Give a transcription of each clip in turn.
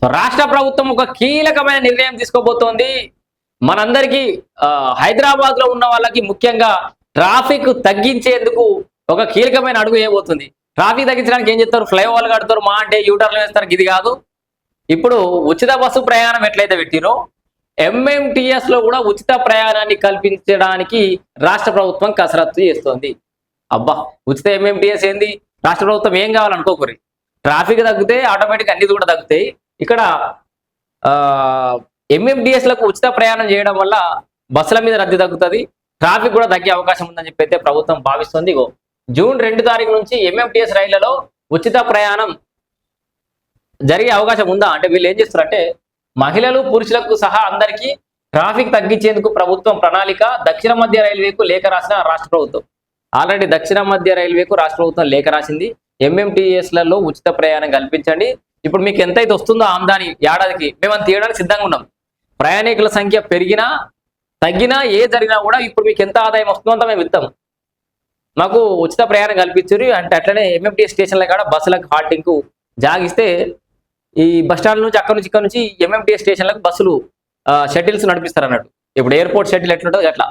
So రాష్ట్ర ప్రభుత్వం ఒక కీలకమైన నిర్ణయం తీసుకోబోతోంది. మనందరికీ హైదరాబాద్ లో ఉన్న వాళ్ళకి ముఖ్యంగా ట్రాఫిక్ తగ్గించేందుకు ఒక కీలకమైన అడుగు వేయబోతుంది. ట్రాఫిక్ తగ్గించడానికి ఏం చేస్తారు? ఫ్లైఓవర్లు కడతారు, మా అంటే యూటర్లు వేస్తారు. ఇది కాదు, ఇప్పుడు ఉచిత బస్సు ప్రయాణం ఎట్లయితే పెట్టిరో ఎంఎంటీఎస్ లో కూడా ఉచిత ప్రయాణాన్ని కల్పించడానికి రాష్ట్ర ప్రభుత్వం కసరత్తు చేస్తోంది. అబ్బా, ఉచిత ఎంఎంటీఎస్ ఏంది? రాష్ట్ర ప్రభుత్వం ఏం కావాలనుకోకూరి, ట్రాఫిక్ తగ్గితే ఆటోమేటిక్ అన్ని కూడా తగ్గుతాయి. ఇక్కడ ఎంఎంటీఎస్ లకు ఉచిత ప్రయాణం చేయడం వల్ల బస్సుల మీద రద్దీ తగ్గుతుంది, ట్రాఫిక్ కూడా తగ్గే అవకాశం ఉందని చెప్పి అయితే ప్రభుత్వం భావిస్తుంది. జూన్ 2 తారీఖు నుంచి ఎంఎంటీఎస్ రైళ్లలో ఉచిత ప్రయాణం జరిగే అవకాశం ఉందా అంటే వీళ్ళు ఏం చేస్తారంటే మహిళలు పురుషులకు సహా అందరికీ ట్రాఫిక్ తగ్గించేందుకు ప్రభుత్వం ప్రణాళిక. దక్షిణ మధ్య రైల్వేకు లేఖ రాసిన రాష్ట్ర ప్రభుత్వం, ఆల్రెడీ దక్షిణ మధ్య రైల్వేకు రాష్ట్ర ప్రభుత్వం లేఖ రాసింది. ఎంఎంటీఎస్లలో ఉచిత ప్రయాణం కల్పించండి. ఇప్పుడు మీకు ఎంతైతే వస్తుందో ఆమ్దాని ఏడాదికి మేము అంత తీయడానికి సిద్ధంగా ఉన్నాం. ప్రయాణికుల సంఖ్య పెరిగినా తగ్గినా ఏ జరిగినా కూడా ఇప్పుడు మీకు ఎంత ఆదాయం వస్తుందో అంత మేము ఇస్తాం, మాకు ఉచిత ప్రయాణం కల్పించారు అంటే. అట్లనే ఎంఎంటీఎస్ స్టేషన్ల కాడ బస్సులకు హాల్టింగ్ కు జాగిస్తే ఈ బస్టాండ్ నుంచి అక్కడ నుంచి ఇక్కడ నుంచి ఎంఎంటీఎస్ స్టేషన్లకు బస్సులు షటిల్స్ నడిపిస్తారు అన్నట్టు. ఇప్పుడు ఎయిర్పోర్ట్ షటిల్ ఎట్లుంటుంది అట్లా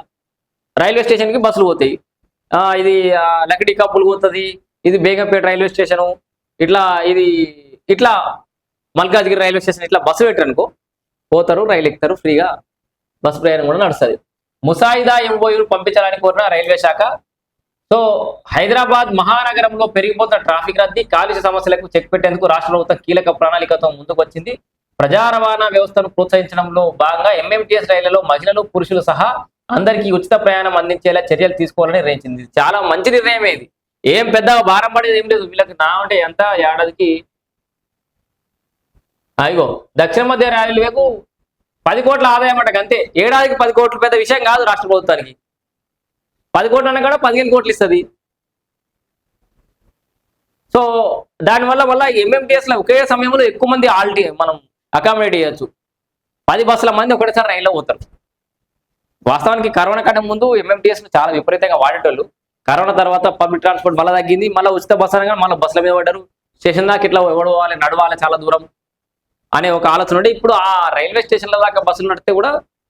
రైల్వే స్టేషన్కి బస్సులు పోతాయి. ఇది లకడీ కప్పులు పోతుంది, ఇది బేగంపేట రైల్వే స్టేషను, ఇట్లా మల్కాజ్గిరి రైల్వే స్టేషన్ ఇట్లా బస్సు పెట్టారు అనుకో, పోతారు, రైలు ఎక్కుతారు, ఫ్రీగా బస్సు ప్రయాణం కూడా నడుస్తుంది. ముసాయిదా ఎంఓయూలు పంపించాలని కోరిన రైల్వే శాఖ. సో హైదరాబాద్ మహానగరంలో పెరిగిపోతున్న ట్రాఫిక్ రద్దీ, కాలుష్య సమస్యలకు చెక్ పెట్టేందుకు రాష్ట్ర ప్రభుత్వం కీలక ప్రణాళికతో ముందుకు వచ్చింది. ప్రజా రవాణా వ్యవస్థను ప్రోత్సహించడంలో భాగంగా ఎంఎంటీఎస్ రైళ్లలో మహిళలు పురుషులు సహా అందరికీ ఉచిత ప్రయాణం అందించేలా చర్యలు తీసుకోవాలని నిర్ణయించింది. చాలా మంచి నిర్ణయం ఇది. ఏం పెద్దగా భారం పడేది ఏం లేదు వీళ్ళకి. నా అంటే ఎంత ఏడాదికి అయ్యో దక్షిణ మధ్య రైల్వేకు 10 కోట్ల ఆదాయం అంట, అంతే. ఏడాదికి 10 కోట్లు పెద్ద విషయం కాదు రాష్ట్ర ప్రభుత్వానికి. 10 కోట్లు అన్న కూడా 15 కోట్లు ఇస్తుంది. సో దానివల్ల ఎంఎంటీఎస్ లో ఒకే సమయంలో ఎక్కువ మంది మనం అకామిడేట్ చేయొచ్చు. 10 బస్సుల మంది ఒకటేసారి రైల్లో పోతారు. వాస్తవానికి కరోనా కంటే ముందు ఎంఎంటీఎస్ చాలా విపరీతంగా వాడేటోళ్ళు. కరోనా తర్వాత పబ్లిక్ ట్రాన్స్పోర్ట్ మళ్ళీ తగ్గింది, మళ్ళీ ఉచిత బస్సు అనగా మళ్ళీ బస్సుల మీద పడ్డారు. స్టేషన్ దాకా ఇట్లా నడవాలి చాలా దూరం అనే ఒక ఆలోచన ఉండే. ఇప్పుడు ఆ రైల్వే స్టేషన్ల దాకా బస్సులు నడితే కూడా